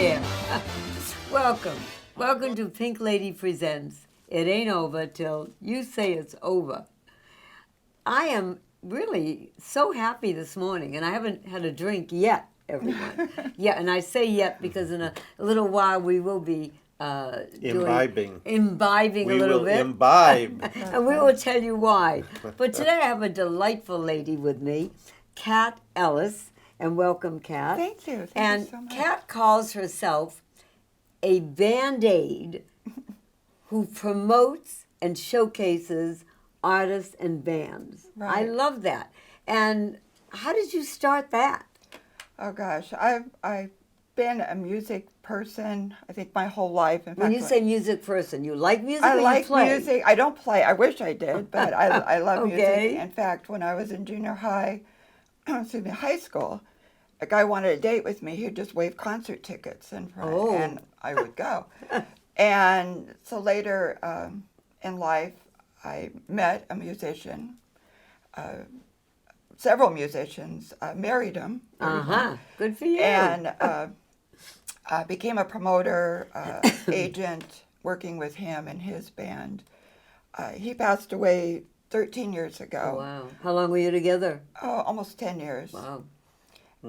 there. Welcome. Welcome to Pink Lady Presents. It ain't over till you say it's over. I am really so happy this morning, and I haven't had a drink yet, everyone. Yeah, and I say yet because in a little while we will be imbibing a little bit. Imbibe. And we will tell you why. But today I have a delightful lady with me, Kat Ellis, and welcome, Kat. Thank you. And Thank you so much. Kat calls herself a Band-Aid who promotes and showcases artists and bands. I Right. love that. And how did you start that? Oh gosh, I've been a music person. I think my whole life. In When fact, you say music person, you like music I or like you play? music. I don't play. I wish I did, but I love Okay. music. In fact, when I was in junior high, excuse me, high school, a guy wanted a date with me. He'd just wave concert tickets, and I would go. And so later in life, I met a musician. Several musicians, married him. Good for you. And became a promoter, agent, working with him and his band. He passed away 13 years ago. Wow. How long were you together? Oh, almost 10 years. Wow.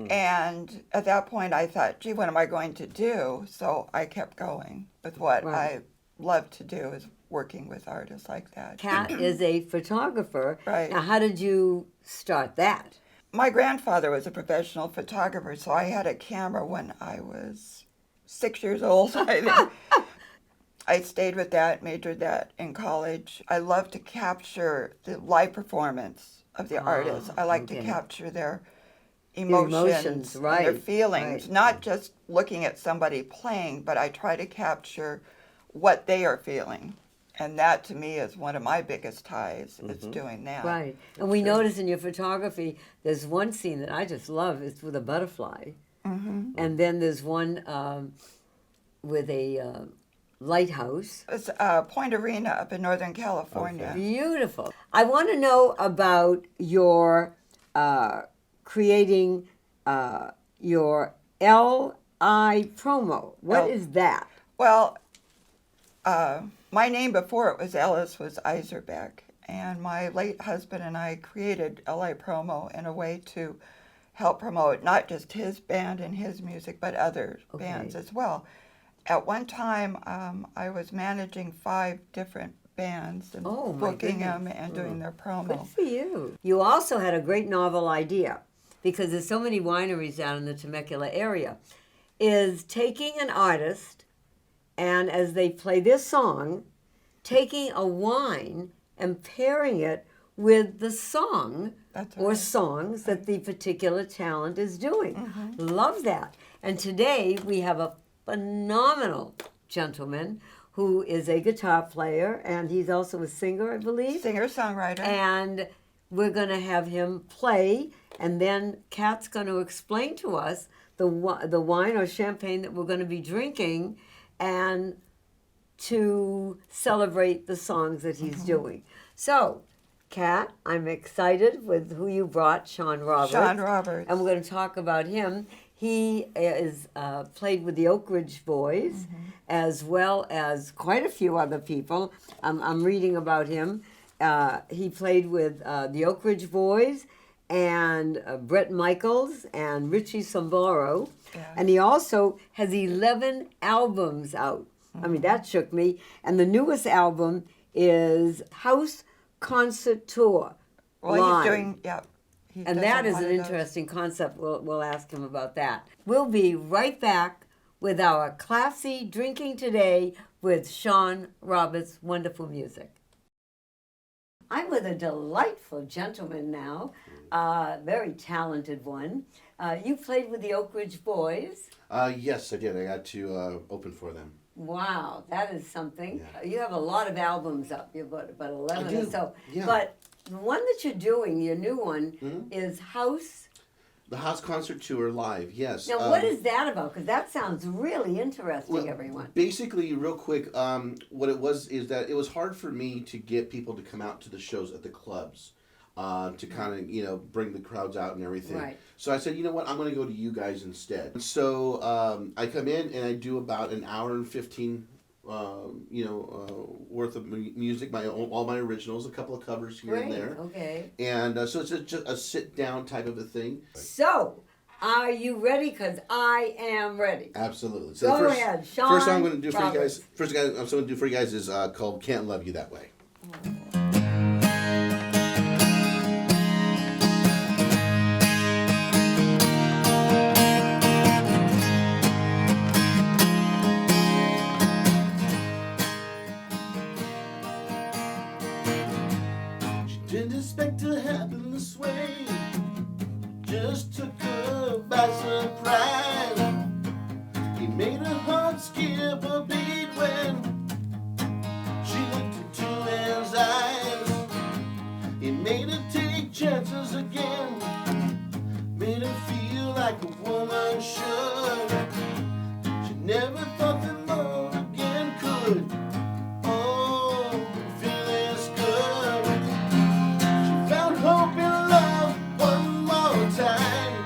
And at that point, I thought, gee, what am I going to do? So I kept going with what Right. I love to do, is working with artists like that. Kat is a photographer. Right. Now, how did you start that? My grandfather was a professional photographer, so I had a camera when I was 6 years old, I think. I stayed with that, majored that in college. I love to capture the live performance of the artists. I like to okay. capture their emotions, and right, their feelings, right. not just looking at somebody playing, but I try to capture what they are feeling. And that, to me, is one of my biggest ties, is doing that. Right. And we notice in your photography, there's one scene that I just love. It's with a butterfly. And then there's one with a lighthouse. It's Point Arena up in Northern California. Beautiful. I want to know about your creating your LI promo. What is that? Well, my name before it was Ellis was Iserbeck, and my late husband and I created LI Promo in a way to help promote not just his band and his music, but other bands as well. At one time, I was managing 5 different bands and Oh, my booking them goodness. and doing their Good promo. for you. You also had a great novel idea, because there's so many wineries down in the Temecula area, is taking an artist and as they play this song, taking a wine and pairing it with the song That's or right. songs that the particular talent is doing. Love that. And today we have a phenomenal gentleman who is a guitar player, and he's also a singer, I believe. Singer-songwriter. And we're going to have him play, and then Kat's going to explain to us the wine or champagne that we're going to be drinking, and to celebrate the songs that he's doing. So, Kat, I'm excited with who you brought, Sean Roberts. Sean Roberts. And we're going to talk about him. He is played with the Oak Ridge Boys, as well as quite a few other people. I'm reading about him. He played with the Oak Ridge Boys and Bret Michaels and Richie Samboro. Yeah. And he also has 11 albums out. I mean, that shook me. And the newest album is House Concert Tour. Well, Live. he's doing, yeah. he And does that a is lot an of those. interesting concept. We'll ask him about that. We'll be right back with our classy drinking today with Sean Roberts' wonderful music. I'm with a delightful gentleman now, very talented one. You played with the Oak Ridge Boys. Yes, I did. I got to open for them. Wow, that is something. Yeah. You have a lot of albums up. You've got about 11 or do, so. yeah. But the one that you're doing, your new one, is House. The House Concert Tour live, yes. Now, what is that about? Because that sounds really interesting, Well, everyone. Basically, real quick, what it was is that it was hard for me to get people to come out to the shows at the clubs. to kind of, bring the crowds out and everything. Right. So I said, you know what, I'm going to go to you guys instead. So I come in and I do about an hour and 15 worth of music, all my originals, a couple of covers here Great. and there. Okay. And so it's just a sit down type of a thing. So, are you ready? Because I am ready. Absolutely. So Go the first, ahead, Sean First song I'm going to do for you Roberts. guys. First guy I'm going to do for you guys is called "Can't Love You That Way." She didn't expect to happen this way. Just took her by surprise. He made her heart skip a beat when she looked into his eyes. He made her take chances again, made her feel like a woman should. She never thought that love again could. Oh, feel this good. She found hope in love one more time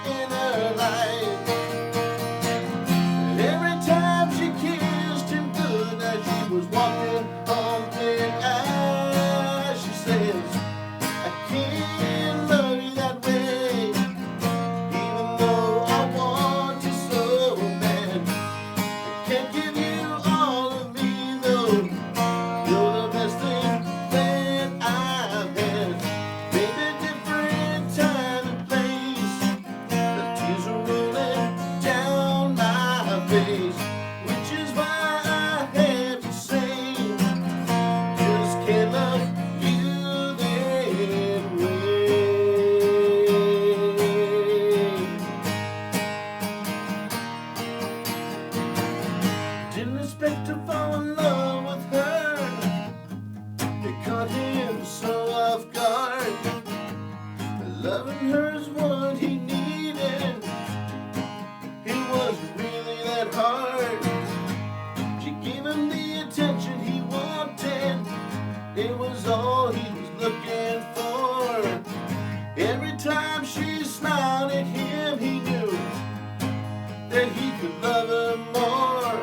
in her life. And every time she kissed him good as she was walking on thin ice, she says, I can't love you that way, even though I want to so bad. I can't give you all of me though. You're the best thing that I've had. Maybe different time and place. The tears are rolling down my face, which is why I have to say, just can't love you that way. Didn't expect to fall in love with her. It caught him so off guard. Loving her is what he needed. It wasn't really that hard. She gave him the attention he wanted. It was all he was looking for. Every time she smiled at him, he knew that he could love her more.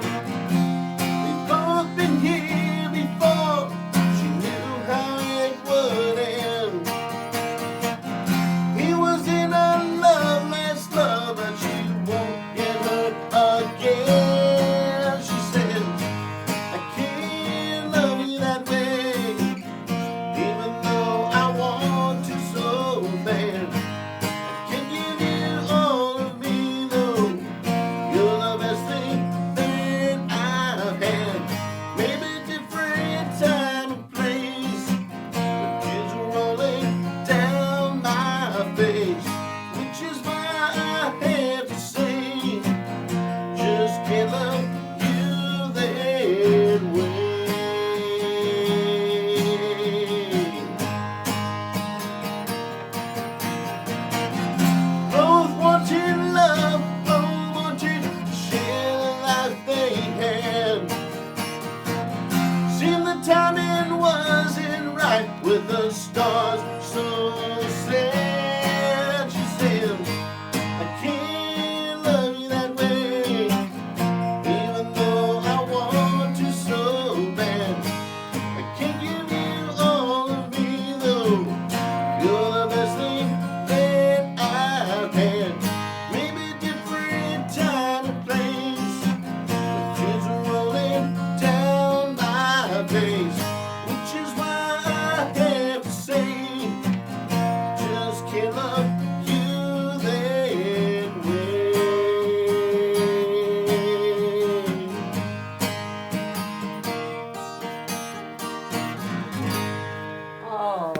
We've both been here before. She knew how it would end. He was in a loveless love, but she won't get hurt again. She said, I can't love you that way, even though I want to so bad. I can't give you all of me though. You're the best thing that I've had. Maybe different time and place. The tears are rolling down my face, which is why I have to say, just can't love you that way. Both wanted love, both wanted to share the life they had. Seemed the timing wasn't right with the stars so sad. She said, I can't love you that way, even though I want to so bad. I can't give you all of me though. You're the best thing that I've had. Maybe different time and place. The tears are rolling down my face, which is why I have to say, just can't love you that way. Oh,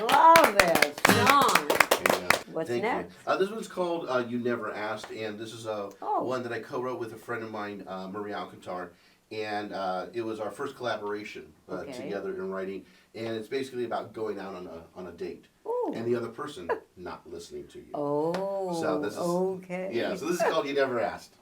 love it, Sean. What's Thank next? you. This one's called "You Never Asked," and this is Oh. one that I co-wrote with a friend of mine, Marie Alcantar, and it was our first collaboration Okay. together in writing. And it's basically about going out on a date, Ooh. and the other person not listening to you. Oh, So this is okay. Yeah, so this is called "You Never Asked."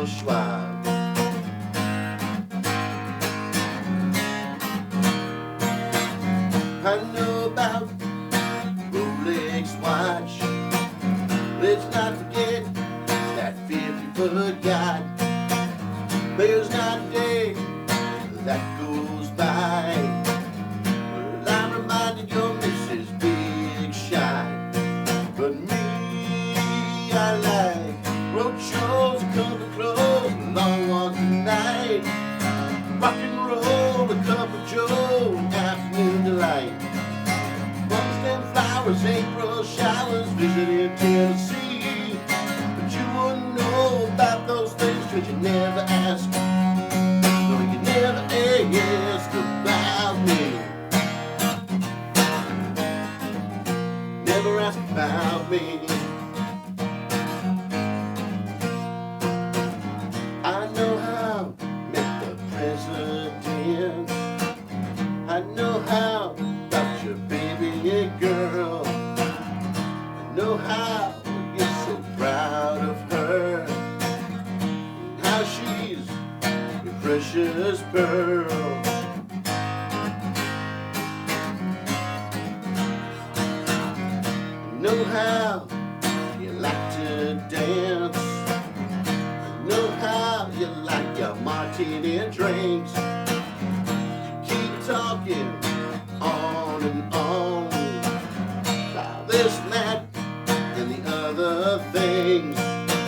April Schwab. I know about Rolex watch. Let's not forget that 50-foot yacht. There's not a day that goes by where I'm reminded your Mrs. Big Shot. But me, I like road shows, country clubs, long walks at night, rock and roll, a cup of joe, afternoon delight. Bugs and flowers, April showers, visiting Tennessee. But you wouldn't know about those things 'cause you never asked. No, you never asked about me. Never asked about me. I know how to make the president. I know how about your baby girl. I know how to get so proud of her. And how she's your precious pearl. I know how you like to dance. I know how you like your martini drinks. Keep talking on and on about this and that and the other things.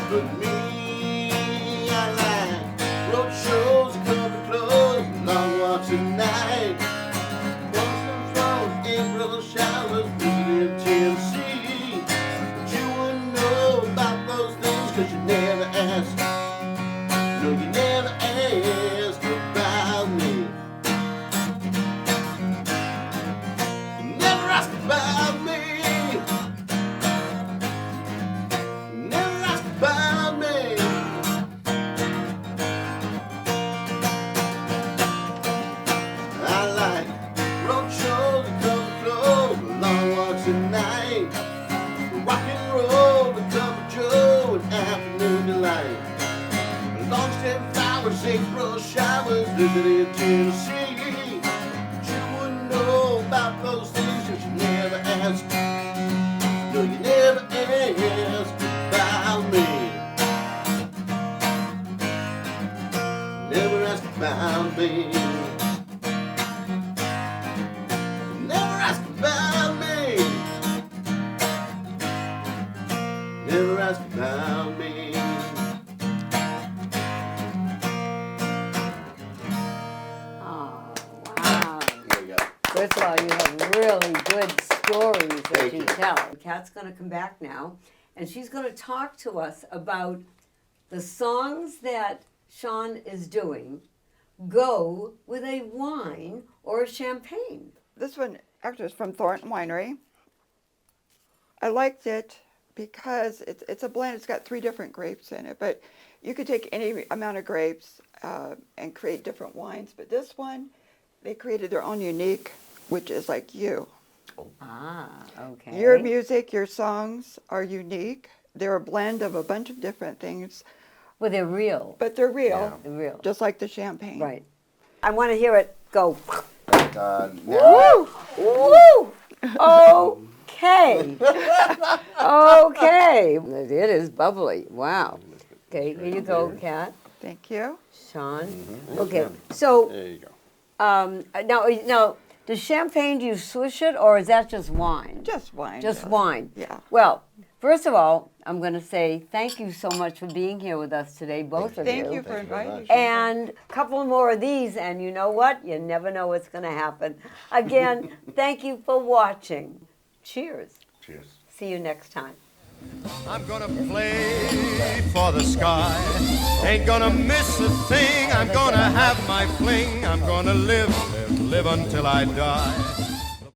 But me, I like road shows, country clubs, long walks at night, blossoms from April showers, visiting Tennessee. But you wouldn't know about those things 'cause you never asked. No, you never asked about me. Never asked about me. Never asked about me. I like road shows, country clubs, long walks at night, rock and roll, a cup of joe, and afternoon delight. Long stem flowers, April showers, visiting Tennessee. But you wouldn't know about those things 'cause you never asked. No, you never asked about me. Never asked about me. Never asked about me. Never asked about me. Oh, wow. There you go. First of all, you have really good stories that Thank you you. tell. Kat's going to come back now, and she's going to talk to us about the songs that Sean is doing go with a wine or a champagne. This one actually is from Thornton Winery. I liked it because it's a blend. It's got 3 different grapes in it, but you could take any amount of grapes and create different wines. But this one, they created their own unique, which is like you. Ah, okay. Your music, your songs are unique. They're a blend of a bunch of different things, Well, they're real. but they're real, They're real. just like the champagne. Right. I want to hear it go. Now, Woo! Okay. Okay. It is bubbly. Wow. Okay, here you go, Kat. Thank you. Sean. Okay. So there you go. now, does champagne, do you swish it, or is that just wine? Just wine. Just wine. Yeah. Well, first of all, I'm going to say thank you so much for being here with us today, both of you. Thank you for Thank you very inviting much. me. And a couple more of these, and you know what? You never know what's going to happen. Again, thank you for watching. Cheers. Cheers. See you next time. I'm gonna play for the sky. Ain't gonna miss a thing. I'm gonna have my fling. I'm gonna live until I die.